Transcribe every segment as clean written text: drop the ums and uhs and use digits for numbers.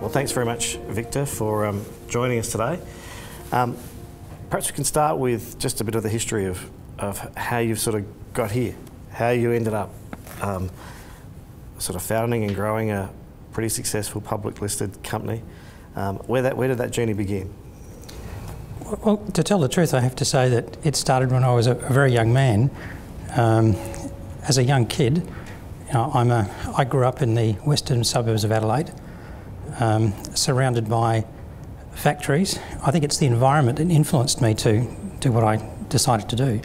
Well, thanks very much, Victor, for joining us today. Perhaps we can start with just a bit of the history of how you've sort of got here, how you ended up sort of founding and growing a pretty successful public listed company. Where did that journey begin? Well, to tell the truth, I have to say that it started when I was a very young man. As a young kid, you know, I grew up in the western suburbs of Adelaide, surrounded by factories. I think it's the environment that influenced me to do what I decided to do.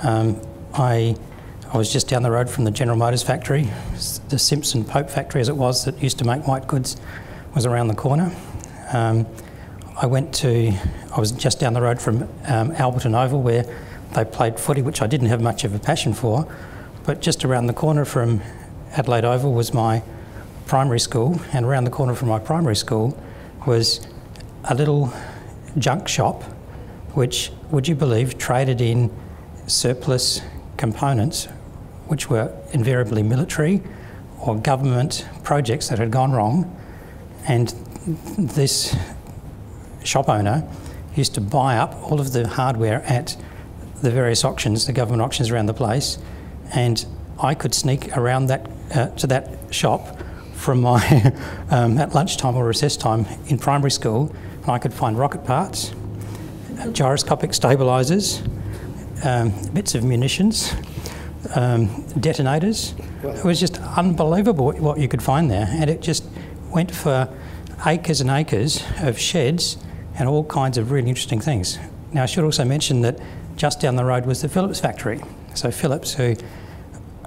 I was just down the road from the General Motors factory. The Simpson Pope factory, as it was, that used to make white goods, was around the corner. I was just down the road from Alberton Oval, where they played footy, which I didn't have much of a passion for. But just around the corner from Adelaide Oval was my primary school, and around the corner from my primary school was a little junk shop which, would you believe, traded in surplus components which were invariably military or government projects that had gone wrong. And this shop owner used to buy up all of the hardware at the various auctions, the government auctions around the place, and I could sneak around to that shop from my at lunchtime or recess time in primary school, and I could find rocket parts, gyroscopic stabilisers, bits of munitions, detonators. It was just unbelievable what you could find there, and it just went for acres and acres of sheds and all kinds of really interesting things. Now, I should also mention that just down the road was the Philips factory. So Philips, who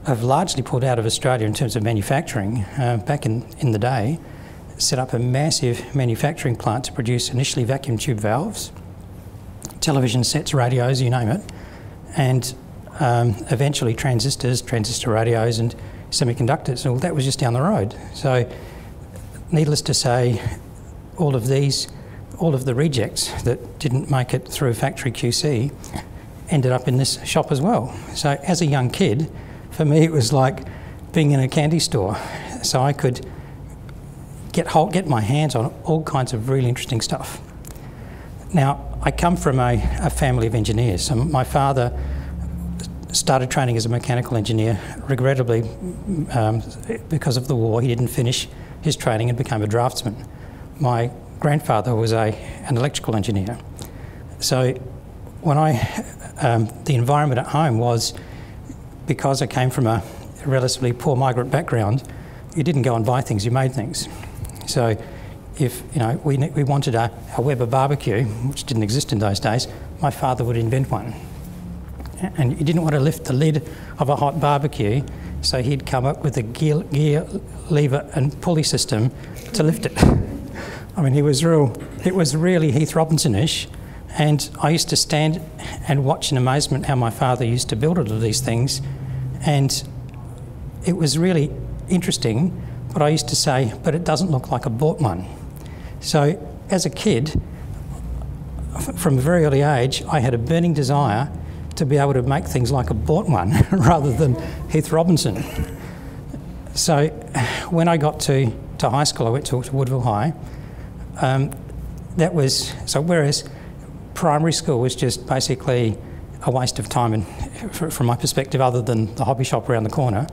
have largely pulled out of Australia in terms of manufacturing, back in the day, set up a massive manufacturing plant to produce initially vacuum tube valves, television sets, radios, you name it, and eventually transistors, transistor radios and semiconductors. Well, that was just down the road. So needless to say, all of the rejects that didn't make it through factory QC ended up in this shop as well. So as a young kid, for me it was like being in a candy store. So I could get my hands on all kinds of really interesting stuff. Now, I come from a family of engineers. So my father started training as a mechanical engineer. Regrettably, because of the war, he didn't finish his training and became a draftsman. My grandfather was an electrical engineer. So when the environment at home was, because I came from a relatively poor migrant background, you didn't go and buy things, you made things. So if we wanted a Weber barbecue, which didn't exist in those days, my father would invent one. And you didn't want to lift the lid of a hot barbecue, so he'd come up with a gear lever and pulley system to lift it. I mean, it was really Heath Robinson-ish, and I used to stand and watch in amazement how my father used to build all of these things, and it was really interesting, but I used to say, but it doesn't look like a bought one. So as a kid, from a very early age, I had a burning desire to be able to make things like a bought one rather than Heath Robinson. So when I got to high school, I went to Woodville High. Whereas primary school was just basically a waste of time, and from my perspective, other than the hobby shop around the corner,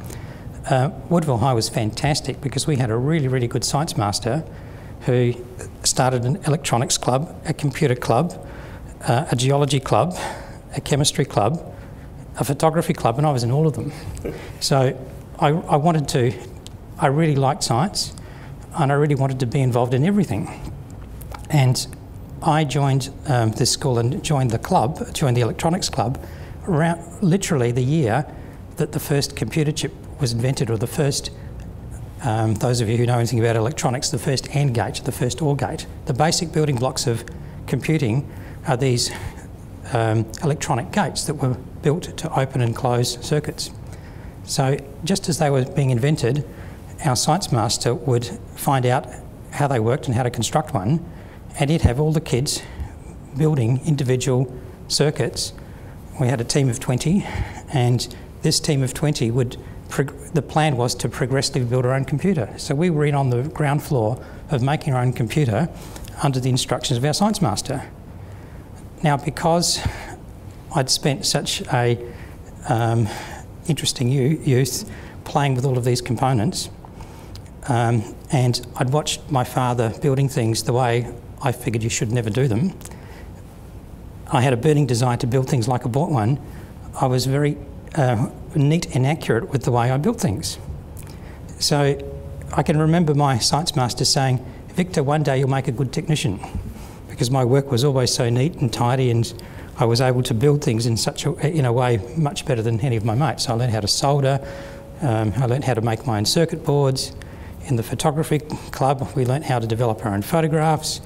Woodville High was fantastic because we had a really, really good science master who started an electronics club, a computer club, a geology club, a chemistry club, a photography club, and I was in all of them. So I really liked science, and I really wanted to be involved in everything. And I joined this school and joined the electronics club, around literally the year that the first computer chip was invented, or the first, those of you who know anything about electronics, the first AND gate, the first OR gate. The basic building blocks of computing are these electronic gates that were built to open and close circuits. So just as they were being invented, our science master would find out how they worked and how to construct one, and he'd have all the kids building individual circuits. We had a team of 20, and this team of 20 the plan was to progressively build our own computer. So we were in on the ground floor of making our own computer under the instructions of our science master. Now, because I'd spent such a interesting youth playing with all of these components, and I'd watched my father building things the way I figured you should never do them. I had a burning desire to build things like I bought one. I was very neat and accurate with the way I built things. So I can remember my science master saying, "Victor, one day you'll make a good technician," because my work was always so neat and tidy, and I was able to build things in a way much better than any of my mates. I learned how to solder, I learned how to make my own circuit boards. In the photography club, we learnt how to develop our own photographs.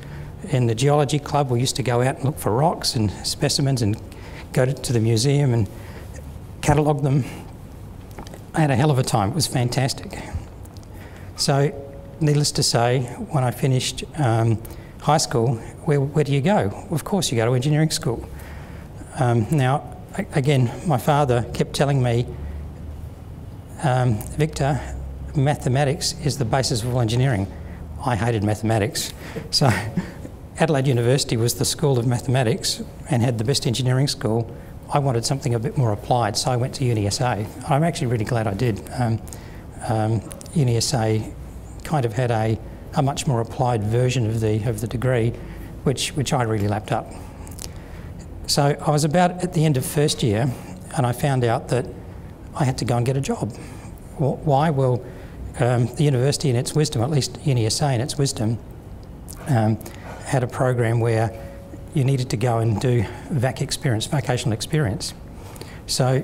In the geology club, we used to go out and look for rocks and specimens and go to the museum and catalogue them. I had a hell of a time. It was fantastic. So, needless to say, when I finished high school, where do you go? Well, of course, you go to engineering school. Now, again, my father kept telling me, "Victor, mathematics is the basis of all engineering." I hated mathematics. So Adelaide University was the school of mathematics and had the best engineering school. I wanted something a bit more applied, so I went to UniSA. I'm actually really glad I did. UniSA kind of had a much more applied version of the degree, which I really lapped up. So I was about at the end of first year, and I found out that I had to go and get a job. Why? Well, the university in its wisdom, at least UniSA in its wisdom, had a program where you needed to go and do vocational experience. So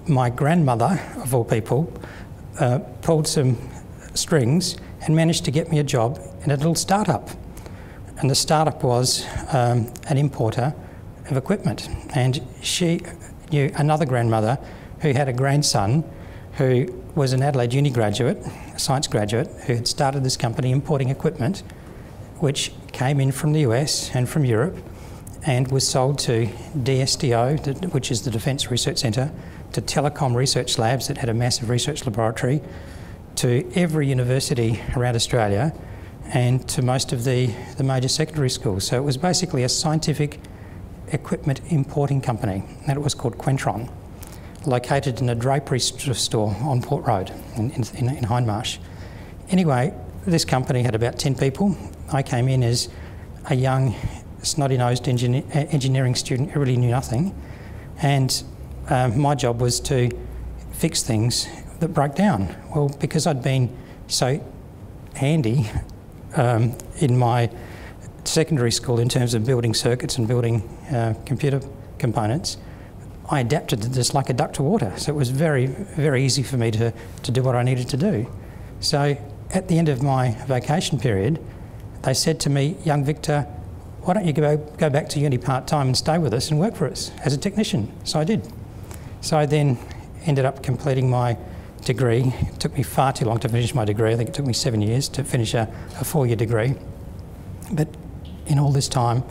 my grandmother, of all people, pulled some strings and managed to get me a job in a little startup. And the startup was an importer of equipment. And she knew another grandmother who had a grandson who was an Adelaide Uni graduate, a science graduate, who had started this company importing equipment which came in from the US and from Europe and was sold to DSTO, which is the Defence Research Centre, to Telecom Research Labs that had a massive research laboratory, to every university around Australia and to most of the major secondary schools. So it was basically a scientific equipment importing company, and it was called Quentron, located in a drapery store on Port Road in Hindmarsh. Anyway, this company had about 10 people. I came in as a young, snotty-nosed engineering student who really knew nothing, and my job was to fix things that broke down. Well, because I'd been so handy in my secondary school in terms of building circuits and building computer components, I adapted to this like a duck to water. So it was very, very easy for me to do what I needed to do. So at the end of my vacation period, they said to me, "Young Victor, why don't you go back to uni part-time and stay with us and work for us as a technician?" So I did. So I then ended up completing my degree. It took me far too long to finish my degree. I think it took me 7 years to finish a 4-year degree. But in all this time,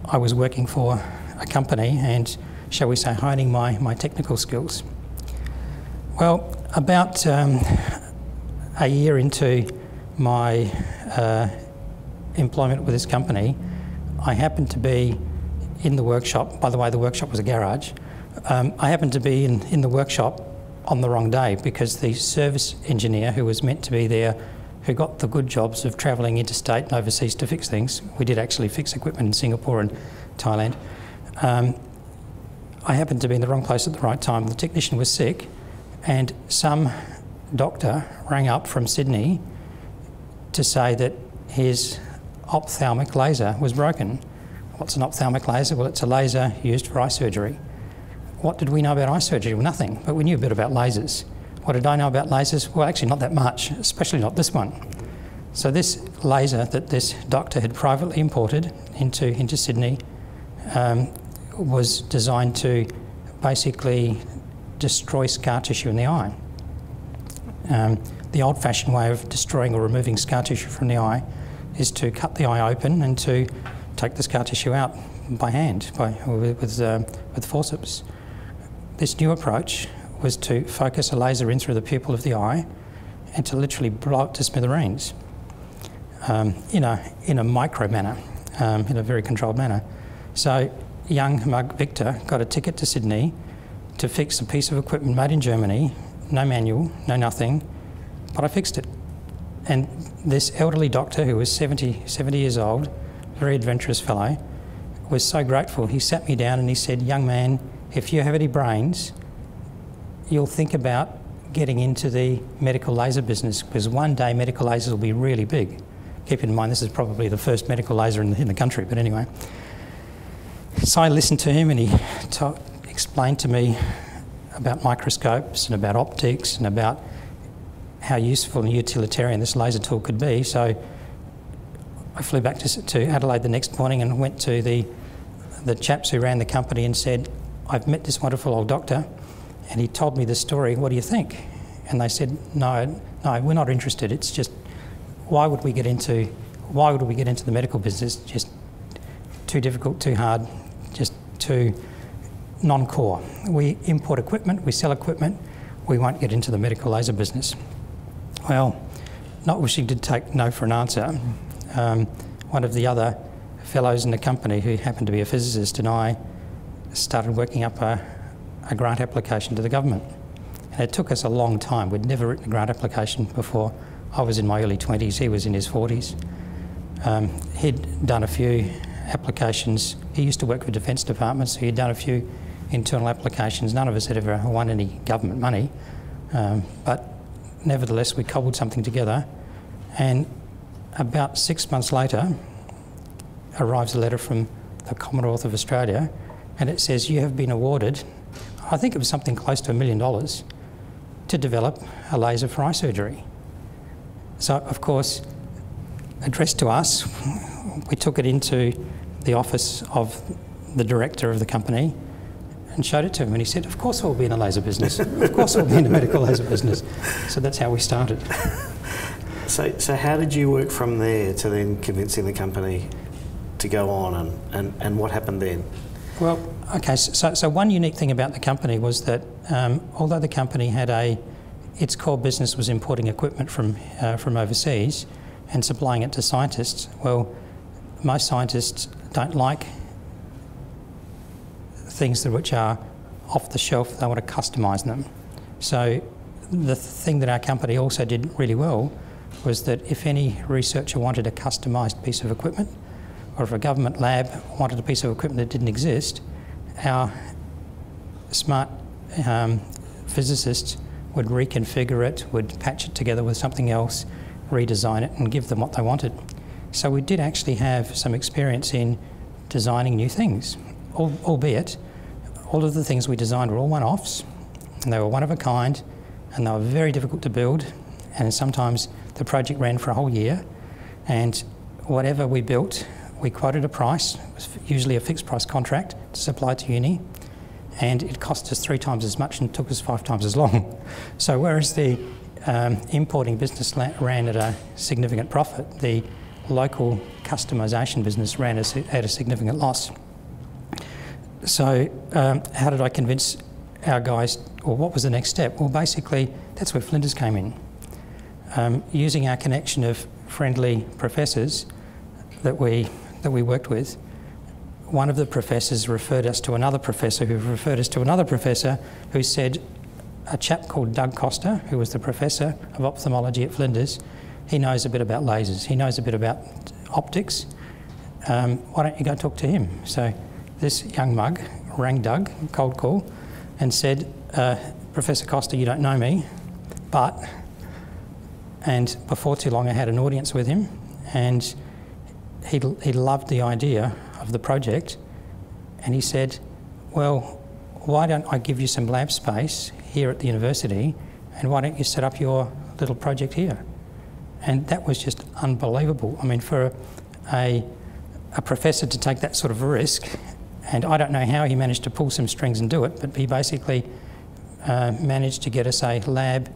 I was working for a company and, shall we say, honing my technical skills. Well, about a year into my employment with this company, I happened to be in the workshop. By the way, the workshop was a garage. I happened to be in the workshop on the wrong day because the service engineer who was meant to be there, who got the good jobs of travelling interstate and overseas to fix things — we did actually fix equipment in Singapore and Thailand — I happened to be in the wrong place at the right time. The technician was sick, and some doctor rang up from Sydney to say that his ophthalmic laser was broken. What's an ophthalmic laser? Well, it's a laser used for eye surgery. What did we know about eye surgery? Well, nothing, but we knew a bit about lasers. What did I know about lasers? Well, actually not that much, especially not this one. So this laser that this doctor had privately imported into Sydney was designed to basically destroy scar tissue in the eye. The old-fashioned way of destroying or removing scar tissue from the eye is to cut the eye open and to take the scar tissue out by hand, with forceps. This new approach was to focus a laser in through the pupil of the eye and to literally blow it to smithereens in a micro manner, in a very controlled manner. So young mug Victor got a ticket to Sydney to fix a piece of equipment made in Germany, no manual, no nothing, but I fixed it. And this elderly doctor, who was 70 years old, very adventurous fellow, was so grateful. He sat me down and he said, "Young man, if you have any brains, you'll think about getting into the medical laser business, because one day medical lasers will be really big." Keep in mind, this is probably the first medical laser in the country, but anyway. So I listened to him and he explained to me about microscopes and about optics and about how useful and utilitarian this laser tool could be. So I flew back to Adelaide the next morning and went to the chaps who ran the company and said, "I've met this wonderful old doctor and he told me this story, what do you think?" And they said, no, we're not interested. It's just, why would we get into the medical business? Just too difficult, too hard, just too non-core. We import equipment, we sell equipment, we won't get into the medical laser business. Well, not wishing to take no for an answer, one of the other fellows in the company, who happened to be a physicist, and I started working up a grant application to the government. And it took us a long time. We'd never written a grant application before. I was in my early 20s, he was in his 40s. He'd done a few applications. He used to work for Defence Department, so he'd done a few internal applications. None of us had ever won any government money, but nevertheless we cobbled something together, and about 6 months later arrives a letter from the Commonwealth of Australia, and it says, "You have been awarded," I think it was something close to $1 million, to develop a laser for eye surgery. So of course, addressed to us, we took it into the office of the director of the company and showed it to him, and he said, "Of course I'll be in the laser business. Of course I'll be in the medical laser business." So that's how we started. So how did you work from there to then convincing the company to go on, and what happened then? Well, okay, so one unique thing about the company was that although the company had its core business was importing equipment from overseas and supplying it to scientists, well, most scientists don't like things which are off the shelf. They want to customise them. So the thing that our company also did really well was that if any researcher wanted a customised piece of equipment, or if a government lab wanted a piece of equipment that didn't exist, our smart physicists would reconfigure it, would patch it together with something else, redesign it and give them what they wanted. So we did actually have some experience in designing new things, albeit all of the things we designed were all one-offs, and they were one of a kind, and they were very difficult to build, and sometimes the project ran for a whole year, and whatever we built, we quoted a price. It was usually a fixed price contract to supply to uni, and it cost us 3 times as much and took us 5 times as long. So whereas the importing business ran at a significant profit, the local customisation business ran at a significant loss. So how did I convince our guys, or what was the next step? Well, basically, that's where Flinders came in. Using our connection of friendly professors that we worked with, one of the professors referred us to another professor who referred us to another professor who said, a chap called Doug Costa, who was the professor of ophthalmology at Flinders, he knows a bit about lasers, he knows a bit about optics, why don't you go talk to him? So this young mug rang Doug, cold call, and said, Professor Costa, you don't know me, but, and before too long I had an audience with him, and he loved the idea of the project, and he said, well, why don't I give you some lab space here at the university, and why don't you set up your little project here? And that was just unbelievable. I mean, for a professor to take that sort of a risk, and I don't know how he managed to pull some strings and do it, but he basically managed to get us a lab,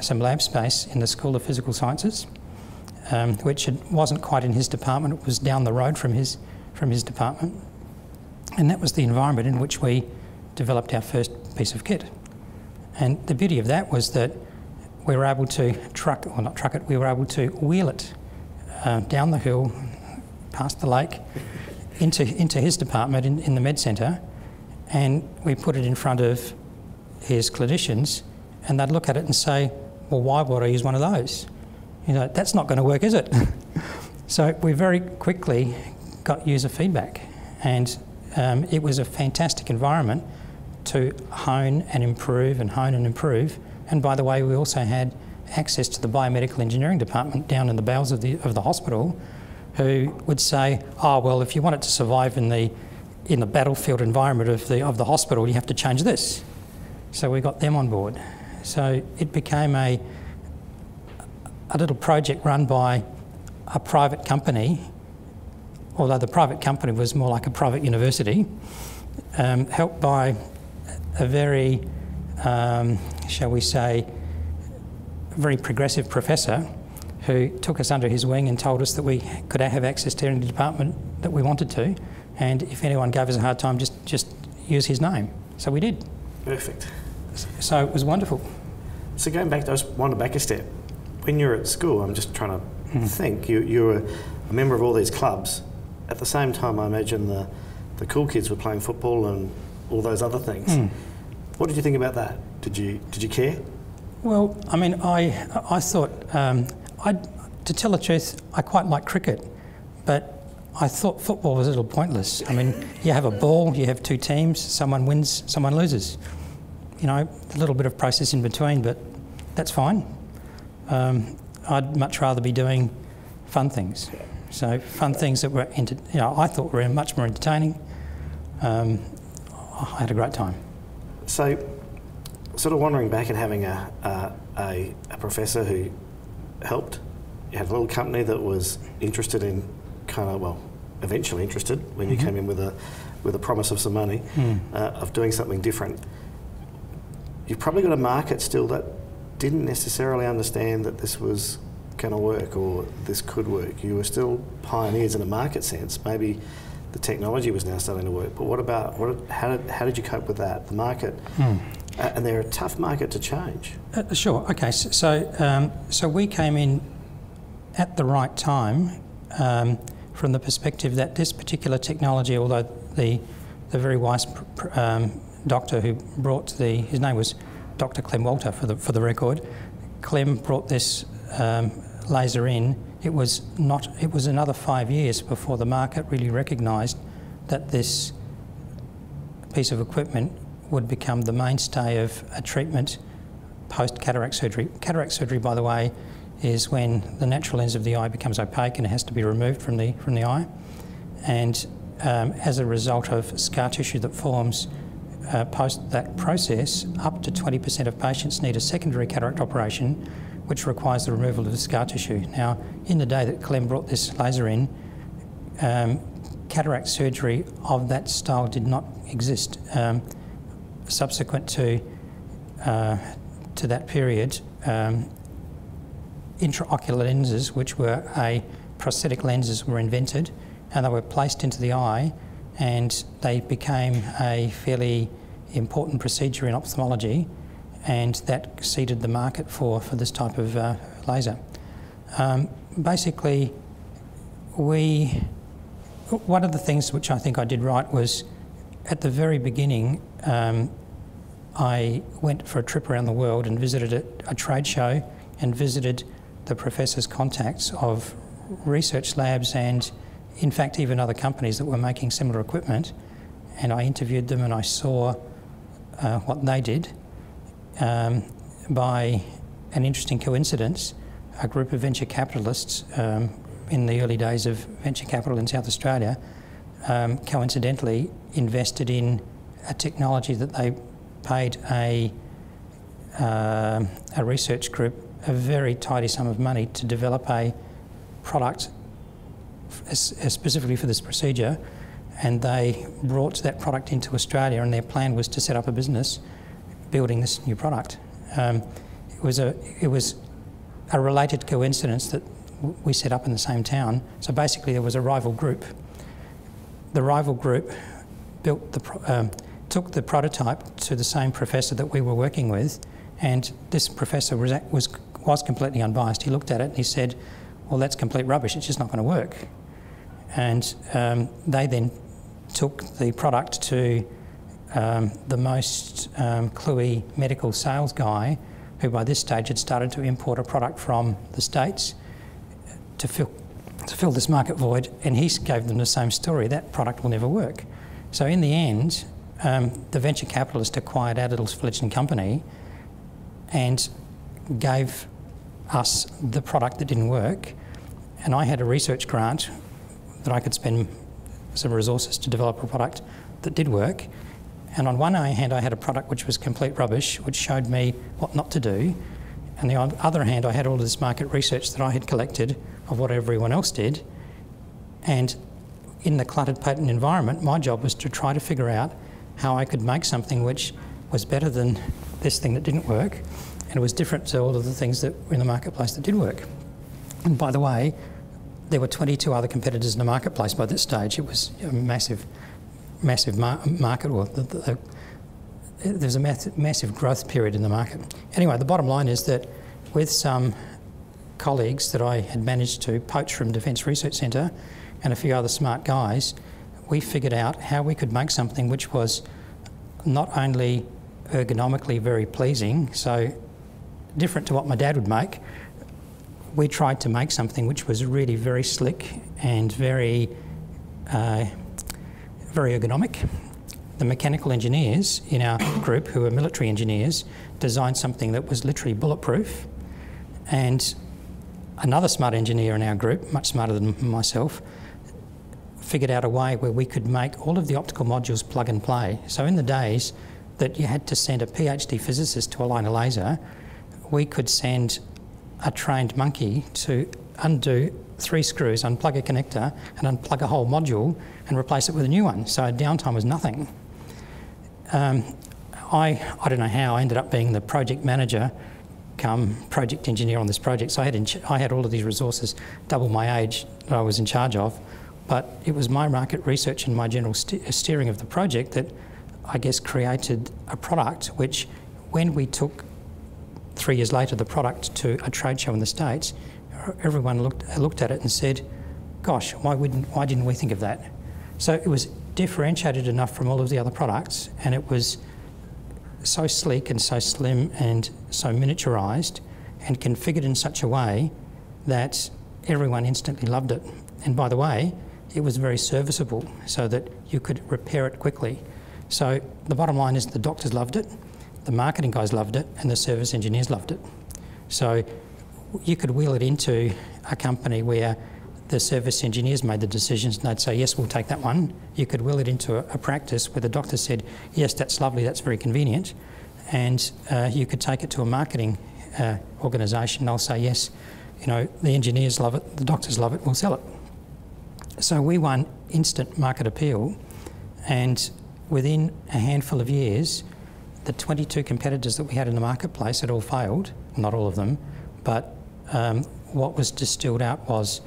some lab space in the School of Physical Sciences, which wasn't quite in his department, it was down the road from his department. And that was the environment in which we developed our first piece of kit. And the beauty of that was that we were able to we were able to wheel it down the hill, past the lake, into his department in the med centre, and we put it in front of his clinicians, and they'd look at it and say, well, why would I use one of those? You know, that's not going to work, is it? So we very quickly got user feedback, and it was a fantastic environment to hone and improve and hone and improve. And by the way, we also had access to the biomedical engineering department down in the bowels of the hospital, who would say, oh, well, if you want it to survive in the battlefield environment of the hospital, you have to change this. So we got them on board. So it became a little project run by a private company, although the private company was more like a private university, helped by a very, shall we say, very progressive professor who took us under his wing and told us that we could have access to any department that we wanted to, and if anyone gave us a hard time, just use his name. So we did. Perfect. So it was wonderful. So going back, I just wanted back a step. When you were at school, I'm just trying to think, you were a member of all these clubs. At the same time, I imagine the cool kids were playing football and all those other things. What did you think about that? Did you care? Well, I mean, I thought, to tell the truth, I quite like cricket, but I thought football was a little pointless. I mean, you have a ball, you have two teams, someone wins, someone loses. You know, a little bit of process in between, but that's fine. I'd much rather be doing fun things. So fun things that were, I thought were much more entertaining. I had a great time. So, sort of wandering back and having a professor who helped. You had a little company that was interested in eventually interested when you came in with a promise of some money, of doing something different. You've probably got a market still that didn't necessarily understand that this was going to work or this could work. You were still pioneers in a market sense. Maybe the technology was now starting to work, but what about, how did you cope with that? The market, and they're a tough market to change. Sure, okay, so we came in at the right time from the perspective that this particular technology, although the very wise doctor who brought his name was Dr. Clem Walter for the record. Clem brought this laser in. It was another 5 years before the market really recognised that this piece of equipment would become the mainstay of a treatment post cataract surgery. Cataract surgery, by the way, is when the natural lens of the eye becomes opaque and it has to be removed from the eye. And as a result of scar tissue that forms post that process, up to 20% of patients need a secondary cataract operation, which requires the removal of the scar tissue. Now, in the day that Clem brought this laser in, cataract surgery of that style did not exist. Subsequent to that period, intraocular lenses, which were prosthetic lenses, were invented, and they were placed into the eye, and they became a fairly important procedure in ophthalmology, and that seeded the market for this type of laser. Basically, one of the things which I think I did right was, at the very beginning, I went for a trip around the world and visited a trade show and visited the professor's contacts of research labs and, in fact, even other companies that were making similar equipment. And I interviewed them and I saw what they did. By an interesting coincidence, a group of venture capitalists in the early days of venture capital in South Australia coincidentally invested in a technology that they paid a research group a very tidy sum of money to develop a product specifically for this procedure, and they brought that product into Australia, and their plan was to set up a business building this new product. It was a related coincidence that we set up in the same town. So basically there was a rival group. The rival group built took the prototype to the same professor that we were working with, And this professor was completely unbiased. He looked at it and he said, well, that's complete rubbish, it's just not going to work. And they then took the product to the most cluey medical sales guy, who by this stage had started to import a product from the States to fill this market void, and he gave them the same story: that product will never work. So in the end, the venture capitalist acquired our little fledgling company and gave us the product that didn't work, and I had a research grant that I could spend some resources to develop a product that did work. And on one hand, I had a product which was complete rubbish, which showed me what not to do. And on the other hand, I had all of this market research that I had collected of what everyone else did. And in the cluttered patent environment, my job was to try to figure out how I could make something which was better than this thing that didn't work, and it was different to all of the things that were in the marketplace that did work. And by the way, there were 22 other competitors in the marketplace by this stage. It was a massive market. Well, there's a massive growth period in the market. Anyway, the bottom line is that with some colleagues that I had managed to poach from Defence Research Centre and a few other smart guys, we figured out how we could make something which was not only ergonomically very pleasing, so different to what my dad would make. We tried to make something which was really very slick and very ergonomic. The mechanical engineers in our group, who were military engineers, designed something that was literally bulletproof, and another smart engineer in our group, much smarter than myself, figured out a way where we could make all of the optical modules plug and play. So in the days that you had to send a PhD physicist to align a laser, we could send a trained monkey to undo 3 screws, unplug a connector and unplug a whole module and replace it with a new one. So downtime was nothing. I don't know how I ended up being the project manager come project engineer on this project. So I had all of these resources, double my age that I was in charge of, but it was my market research and my general steering of the project that I guess created a product which, when we took 3 years later the product to a trade show in the States, everyone looked at it and said, gosh, why didn't we think of that? So it was differentiated enough from all of the other products, and it was so sleek and so slim and so miniaturised and configured in such a way that everyone instantly loved it. And by the way, it was very serviceable so that you could repair it quickly. So the bottom line is the doctors loved it, the marketing guys loved it, and the service engineers loved it. So you could wheel it into a company where the service engineers made the decisions and they'd say, yes, we'll take that one. You could wheel it into a practice where the doctor said, yes, that's lovely, that's very convenient. And you could take it to a marketing organisation. They'll say, yes, you know, the engineers love it, the doctors love it, we'll sell it. So we won instant market appeal, and within a handful of years, the 22 competitors that we had in the marketplace had all failed, not all of them, but what was distilled out was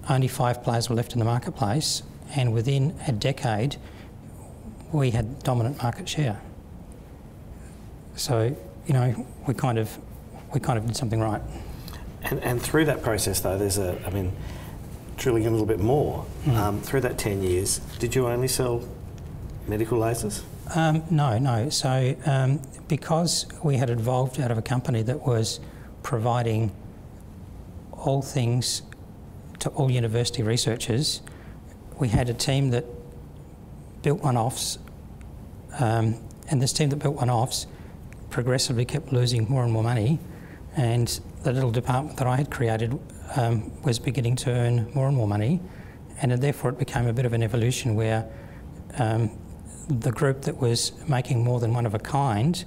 only 5 players were left in the marketplace, and within a decade we had dominant market share. So, you know, we kind of did something right. And through that process though, there's drilling a little bit more, through that 10 years, did you only sell medical lasers? No. So because we had evolved out of a company that was providing all things to all university researchers, we had a team that built one-offs, and this team that built one-offs progressively kept losing more and more money, and the little department that I had created was beginning to earn more and more money, and therefore it became a bit of an evolution where the group that was making more than one of a kind,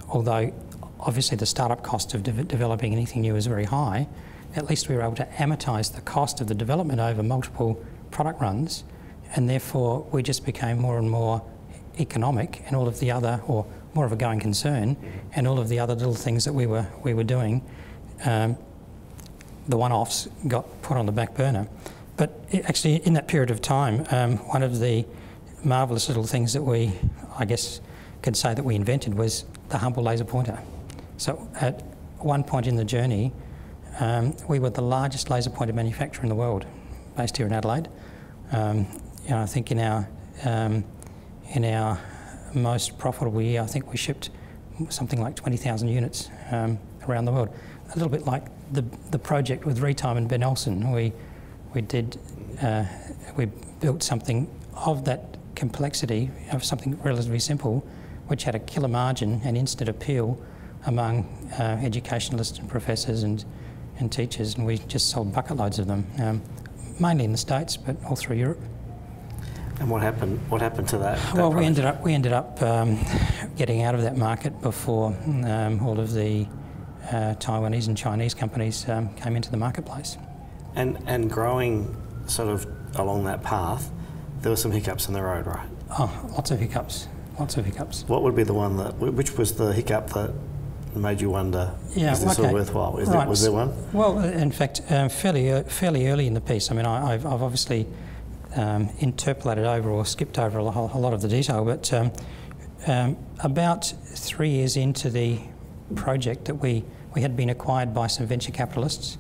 although obviously the startup cost of developing anything new is very high, at least we were able to amortise the cost of the development over multiple product runs, and therefore we just became more and more economic, and all of the other, or more of a going concern, and all of the other little things that we were doing, the one-offs got put on the back burner. But actually in that period of time, one of the marvellous little things that we, I guess, could say that we invented was the humble laser pointer. So at one point in the journey, we were the largest laser pointer manufacturer in the world, based here in Adelaide. I think in our most profitable year, I think we shipped something like 20,000 units around the world. A little bit like the project with Retime and Ben Olsen. We built something of that complexity, of something relatively simple, which had a killer margin and instant appeal among educationalists and professors and teachers, and we just sold bucket loads of them, mainly in the States, but all through Europe. And what happened? What happened to that? Well, we ended up getting out of that market before all of the Taiwanese and Chinese companies came into the marketplace. And growing sort of along that path, there were some hiccups in the road, right? Oh, lots of hiccups. Lots of hiccups. What would be the one which was the hiccup that made you wonder, is this all worthwhile? Was there one? Well, in fact, fairly early in the piece. I mean, I've obviously interpolated over or skipped over a lot of the detail, but about 3 years into the project that we had been acquired by some venture capitalists.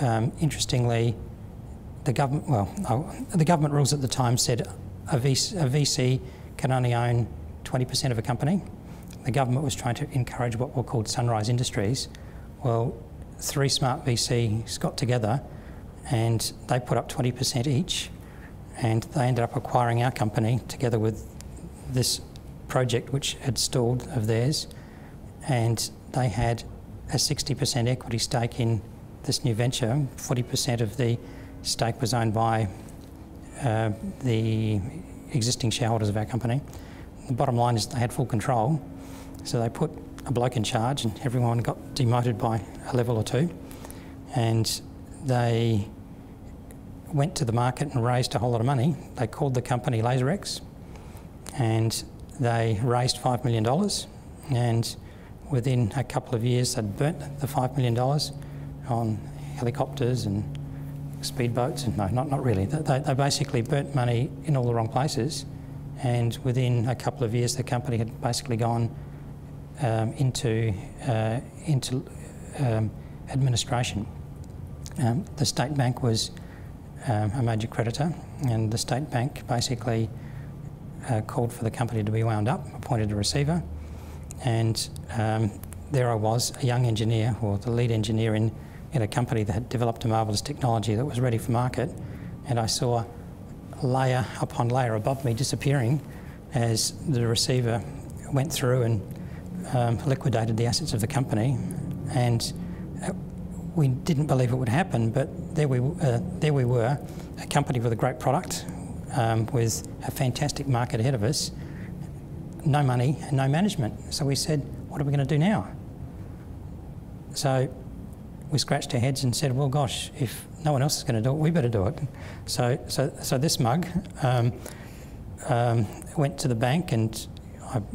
Interestingly, the government rules at the time said a VC can only own 20% of a company. The government was trying to encourage what were called sunrise industries. Well, 3 smart VCs got together and they put up 20% each, and they ended up acquiring our company together with this project which had stalled of theirs, and they had a 60% equity stake in this new venture. 40% of the stake was owned by the existing shareholders of our company. The bottom line is they had full control, so they put a bloke in charge and everyone got demoted by a level or 2, and they went to the market and raised a whole lot of money. They called the company LaserX, and they raised $5 million, and within a couple of years they'd burnt the $5 million on helicopters and speedboats, and no, not really. They basically burnt money in all the wrong places, and within a couple of years the company had basically gone into administration. The State Bank was a major creditor, and the State Bank basically called for the company to be wound up, appointed a receiver, and there I was, a young engineer, or the lead engineer in a company that had developed a marvellous technology that was ready for market, and I saw layer upon layer above me disappearing as the receiver went through and liquidated the assets of the company. And we didn't believe it would happen, but there we were, a company with a great product, with a fantastic market ahead of us, no money and no management. So we said, what are we going to do now? So we scratched our heads and said, well, gosh, if no one else is going to do it, we better do it. So this mug went to the bank, and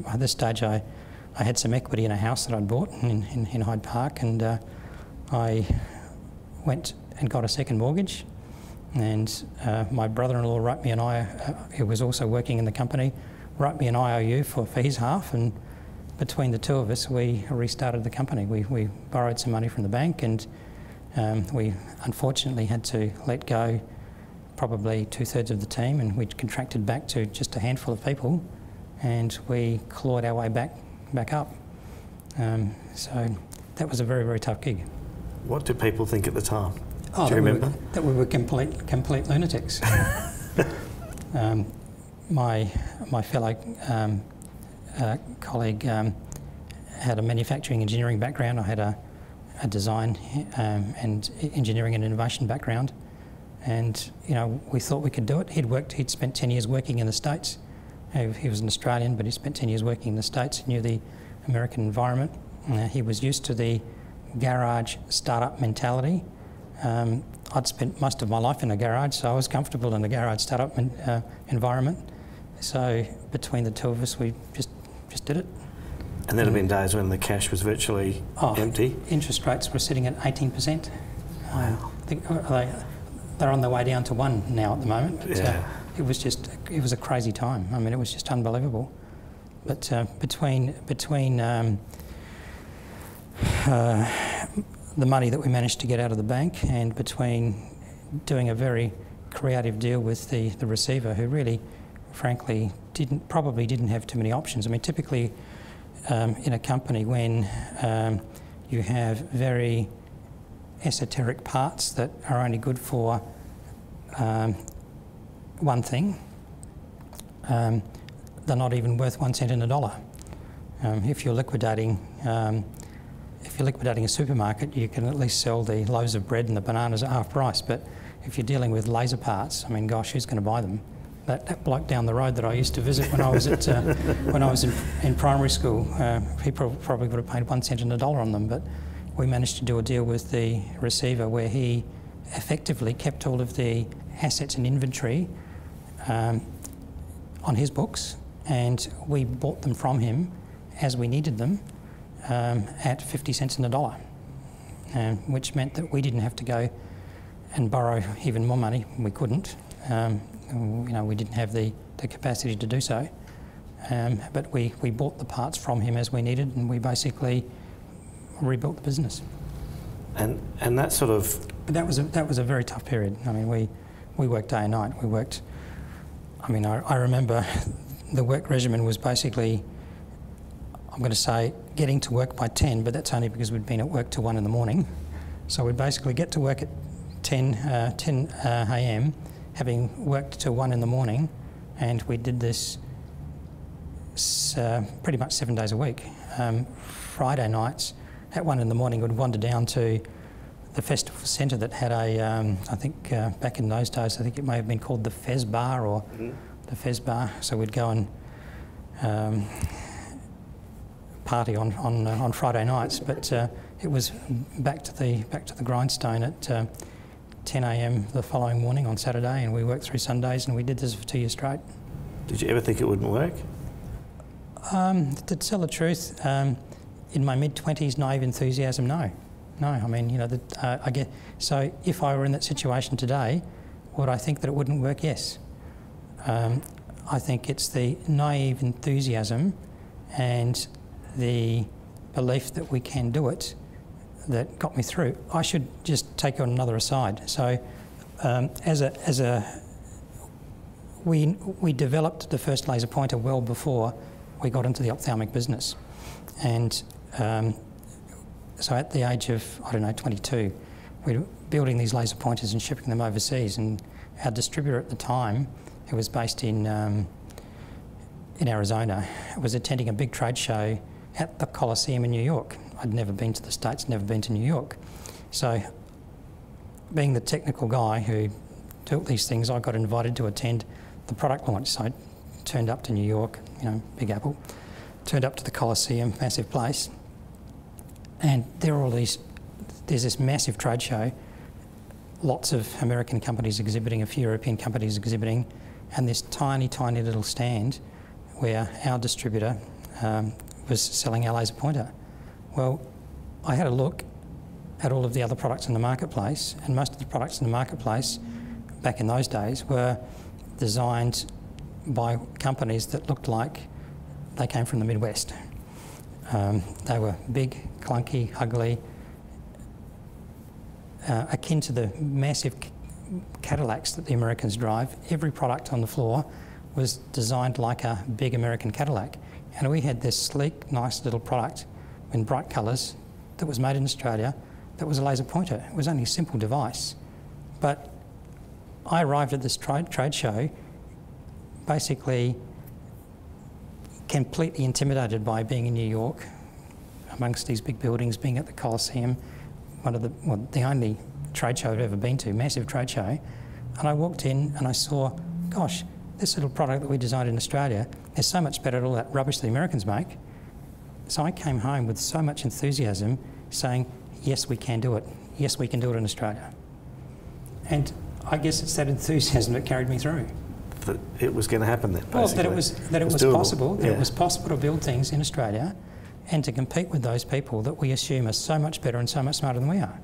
at this stage I had some equity in a house that I'd bought in Hyde Park, and I went and got a second mortgage, and my brother-in-law wrote me who was also working in the company, wrote me an IOU for his half, and between the two of us we restarted the company. We borrowed some money from the bank, and we unfortunately had to let go probably 2/3 of the team, and we contracted back to just a handful of people, and we clawed our way back up. So that was a very, very tough gig. What did people think at the time? Oh, do you remember? That we were complete lunatics. My fellow colleague had a manufacturing engineering background. I had a design and engineering and innovation background, and we thought we could do it. He'd spent 10 years working in the States. He was an Australian, but he spent 10 years working in the States. He knew the American environment. He was used to the garage startup mentality. I'd spent most of my life in a garage, so I was comfortable in the garage startup environment. So between the two of us, we just did it. And there have been days when the cash was virtually empty. Interest rates were sitting at 18%. Wow. I think they're on their way down to 1 now at the moment. But, yeah. It was a crazy time. I mean, it was just unbelievable. But between the money that we managed to get out of the bank, and between doing a very creative deal with the receiver, who really, frankly, probably didn't have too many options. I mean, typically in a company when you have very esoteric parts that are only good for one thing, they're not even worth 1 cent in a dollar. If you're liquidating a supermarket, you can at least sell the loaves of bread and the bananas at half price. But if you're dealing with laser parts, I mean, gosh, who's going to buy them? That bloke down the road that I used to visit when I was at when I was in primary school, he probably would have paid 1 cent in a dollar on them. But we managed to do a deal with the receiver where he effectively kept all of the assets and inventory on his books, and we bought them from him as we needed them at 50 cents in the dollar, which meant that we didn't have to go and borrow even more money. We couldn't. You know, we didn't have the capacity to do so. But we bought the parts from him as we needed, and we basically rebuilt the business. And that sort of... But that was a very tough period. I mean, we worked day and night. We worked... I mean, I remember the work regimen was basically, I'm going to say, getting to work by 10, but that's only because we'd been at work till 1 in the morning. So we'd basically get to work at 10 a.m, having worked till 1 in the morning, and we did this pretty much 7 days a week. Friday nights at 1 in the morning we'd wander down to the festival centre that had a, I think back in those days, I think it may have been called the Fez Bar or the Fez Bar. So we'd go and party on Friday nights, but it was back to the grindstone at 10 a.m. the following morning on Saturday, and we worked through Sundays, and we did this for 2 years straight. Did you ever think it wouldn't work? To tell the truth, in my mid-20s, naive enthusiasm, no. No, I mean, you know, I get, so if I were in that situation today, would I think that it wouldn't work? Yes. I think it's the naive enthusiasm and the belief that we can do it that got me through. I should just take on another aside. So, we developed the first laser pointer well before we got into the ophthalmic business, and so at the age of, I don't know, 22, we were building these laser pointers and shipping them overseas, and our distributor at the time, who was based in Arizona, was attending a big trade show at the Coliseum in New York. I'd never been to the States, never been to New York. So, being the technical guy who built these things, I got invited to attend the product launch. So I turned up to New York, you know, Big Apple, turned up to the Coliseum, massive place, and there's this massive trade show, lots of American companies exhibiting, a few European companies exhibiting, and this tiny, tiny little stand where our distributor was selling our laser pointer. Well, I had a look at all of the other products in the marketplace, and most of the products in the marketplace back in those days were designed by companies that looked like they came from the Midwest. They were big, clunky, ugly, akin to the massive Cadillacs that the Americans drive. Every product on the floor was designed like a big American Cadillac. And we had this sleek, nice little product in bright colours that was made in Australia that was a laser pointer. It was only a simple device. But I arrived at this trade show basically completely intimidated by being in New York, amongst these big buildings, being at the Coliseum, the only trade show I'd ever been to, massive trade show. And I walked in and I saw, gosh, this little product that we designed in Australia is so much better than all that rubbish the Americans make. So I came home with so much enthusiasm saying, yes, we can do it. Yes, we can do it in Australia. And I guess it's that enthusiasm that carried me through. That it was going to happen then, basically. Well, that it was possible, that yeah. It was possible to build things in Australia and to compete with those people that we assume are so much better and so much smarter than we are.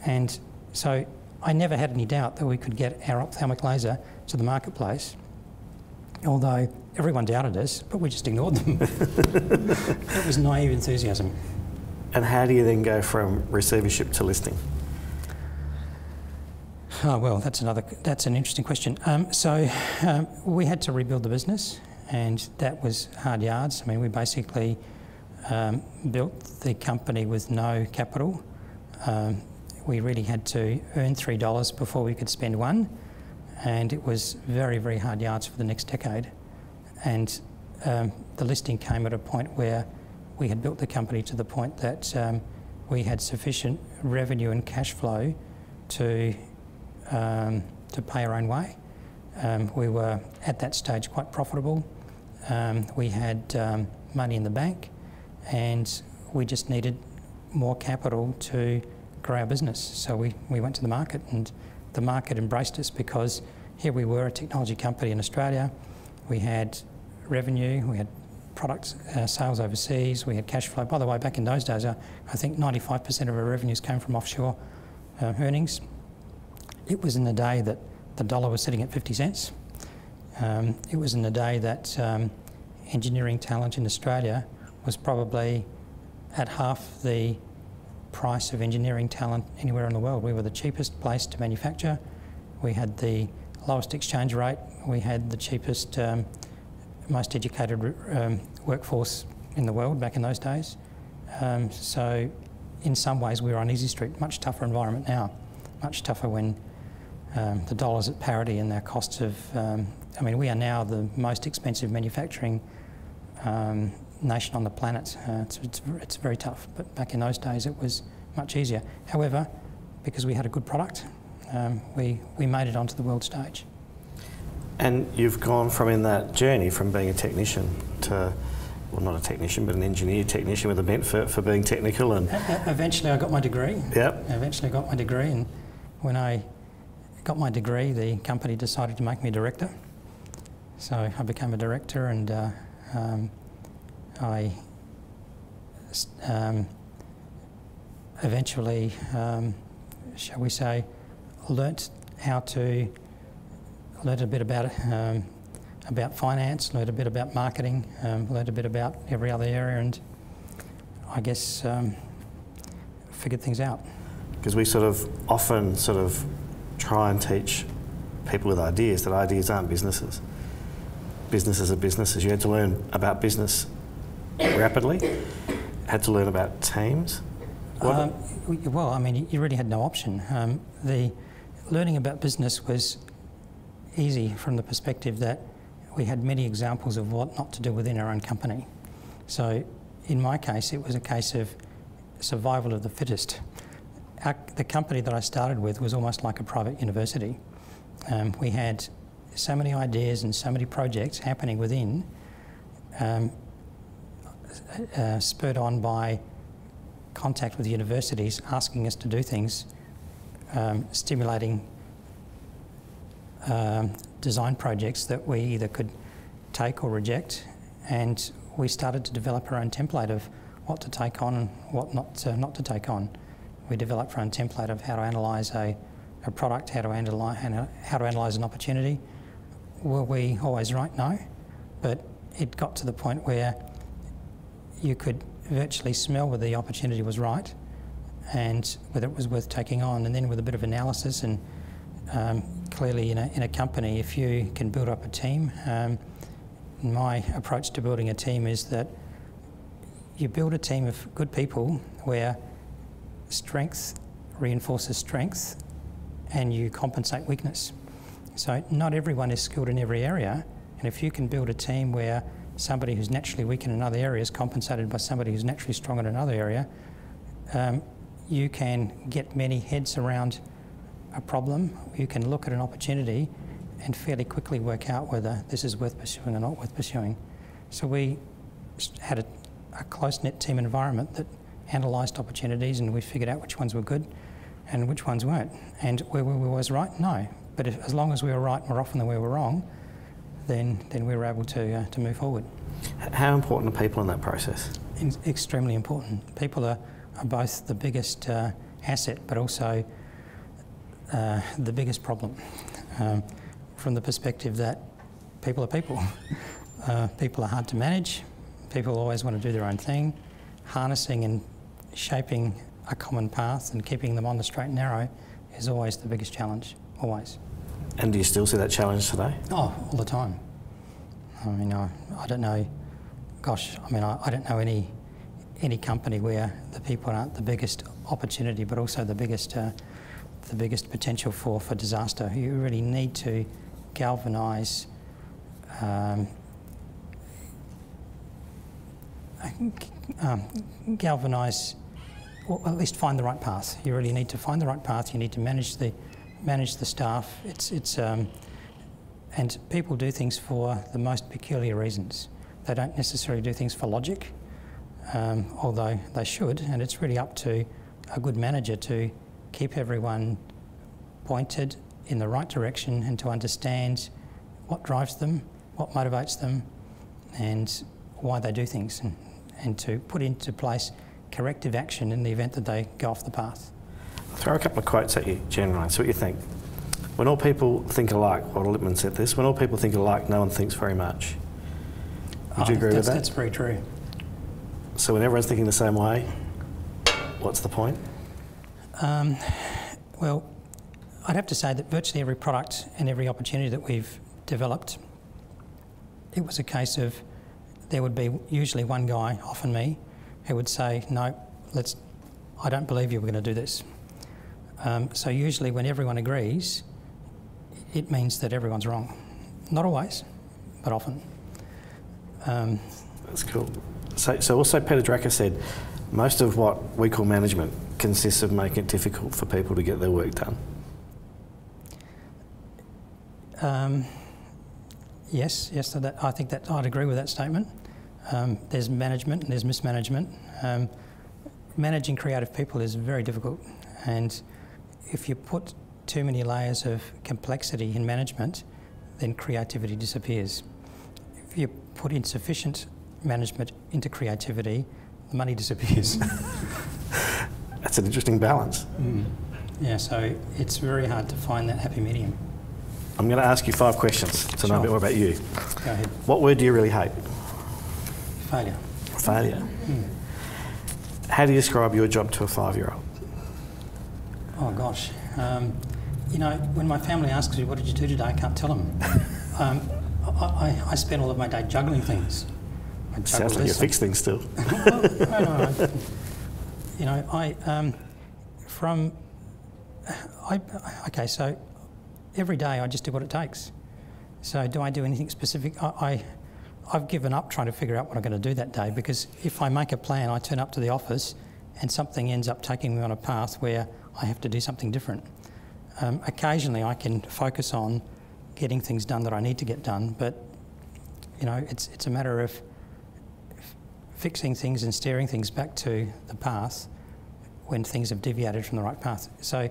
And so I never had any doubt that we could get our ophthalmic laser to the marketplace, although everyone doubted us, but we just ignored them. It was naive enthusiasm. And how do you then go from receivership to listing? Oh, well, that's an interesting question. We had to rebuild the business, and that was hard yards. I mean, we basically built the company with no capital. We really had to earn $3 before we could spend $1, and it was very, very hard yards for the next decade. And the listing came at a point where we had built the company to the point that we had sufficient revenue and cash flow to pay our own way. We were at that stage quite profitable. We had money in the bank, and we just needed more capital to grow our business. So we went to the market, and the market embraced us because here we were, a technology company in Australia. We had revenue, we had product sales overseas, we had cash flow. By the way, back in those days, I think 95% of our revenues came from offshore earnings. It was in the day that the dollar was sitting at 50 cents. It was in the day that engineering talent in Australia was probably at half the price of engineering talent anywhere in the world. We were the cheapest place to manufacture. We had the lowest exchange rate. We had the cheapest, most educated workforce in the world back in those days. So in some ways we were on easy street. Much tougher environment now. Much tougher when the dollar's at parity and our costs of... I mean, we are now the most expensive manufacturing nation on the planet. It's very tough, but back in those days it was much easier. However, because we had a good product, we made it onto the world stage. And you've gone from in that journey from being a technician to, well, not a technician, but an engineer technician with a bent for being technical. And eventually I got my degree. Yep. Eventually I got my degree, and when I got my degree, the company decided to make me a director. So I became a director, and I eventually, shall we say, learnt a bit about finance, learnt a bit about marketing, learnt a bit about every other area, and I guess figured things out. Because we often try and teach people with ideas that ideas aren't businesses. Businesses are businesses. You had to learn about business rapidly, had to learn about teams. Well, I mean, you really had no option. The learning about business was easy from the perspective that we had many examples of what not to do within our own company. So in my case, it was a case of survival of the fittest. The company that I started with was almost like a private university. We had so many ideas and so many projects happening within, spurred on by contact with universities asking us to do things, stimulating design projects that we either could take or reject, and we started to develop our own template of what to take on and what not to take on. We developed our own template of how to analyse a product, how to analyse an opportunity. Were we always right? No, but it got to the point where you could virtually smell whether the opportunity was right and whether it was worth taking on, and then with a bit of analysis and clearly in a company, if you can build up a team, my approach to building a team is that you build a team of good people where strength reinforces strength and you compensate weakness. So not everyone is skilled in every area, and if you can build a team where somebody who's naturally weak in another area is compensated by somebody who's naturally strong in another area, you can get many heads around a problem. You can look at an opportunity and fairly quickly work out whether this is worth pursuing or not worth pursuing. So we had a close-knit team environment that analysed opportunities, and we figured out which ones were good and which ones weren't. And were we always right? No. But as long as we were right more often than we were wrong, then we were able to move forward. How important are people in that process? Extremely important. People are both the biggest asset, but also the biggest problem, from the perspective that people are people. People are hard to manage. People always want to do their own thing. Harnessing and shaping a common path and keeping them on the straight and narrow is always the biggest challenge, always. And do you still see that challenge today? Oh, all the time. I mean, I don't know, gosh, I mean, I don't know any company where the people aren't the biggest opportunity, but also the biggest potential for disaster. You really need to galvanise or at least find the right path. You really need to find the right path. You need to manage the staff. And people do things for the most peculiar reasons. They don't necessarily do things for logic, although they should. And it's really up to a good manager to keep everyone pointed in the right direction and to understand what drives them, what motivates them, and why they do things, and to put into place corrective action in the event that they go off the path. I'll throw a couple of quotes at you, generally, see what you think. When all people think alike, Walter Lippmann said this, when all people think alike, no one thinks very much. Would you agree with that? That's very true. So when everyone's thinking the same way, what's the point? Well, I'd have to say that virtually every product and every opportunity that we've developed, it was a case of there would be usually one guy, often me, who would say, no, I don't believe you were going to do this. So usually when everyone agrees, it means that everyone's wrong. Not always, but often. That's cool. So also Peter Drucker said, most of what we call management consists of making it difficult for people to get their work done. Yes, I think that I'd agree with that statement. There's management and there's mismanagement. Managing creative people is very difficult, and if you put too many layers of complexity in management, then creativity disappears. If you put insufficient management into creativity, the money disappears. That's an interesting balance. Yeah, so it's very hard to find that happy medium. I'm going to ask you 5 questions to know a bit more about you. Go ahead. What word do you really hate? Failure. Failure. How do you describe your job to a 5-year-old? Oh gosh. You know, when my family asks me, what did you do today, I can't tell them. I spend all of my day juggling things. Sounds like you fix things still. No. You know, okay, so every day I just do what it takes. So do I do anything specific? I've given up trying to figure out what I'm going to do that day, because if I make a plan, I turn up to the office and something ends up taking me on a path where I have to do something different. Occasionally I can focus on getting things done that I need to get done, but you know, it's a matter of fixing things and steering things back to the path when things have deviated from the right path. So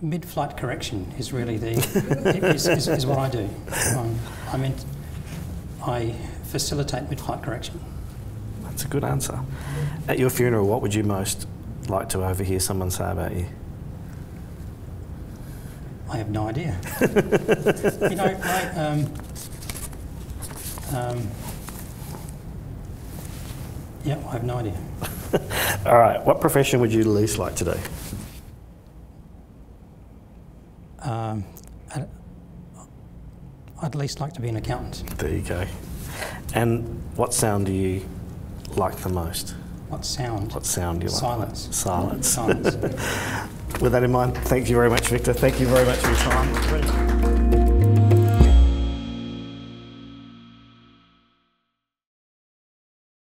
mid-flight correction is really is what I do. I facilitate mid-flight correction. That's a good answer. At your funeral, what would you most like to overhear someone say about you? I have no idea. You know, I have no idea. All right, what profession would you least like to do? I'd least like to be an accountant. There you go. And what sound do you like the most? What sound? What sound do you like? Silence. Silence. Silence. With that in mind, thank you very much, Victor. Thank you very much for your time.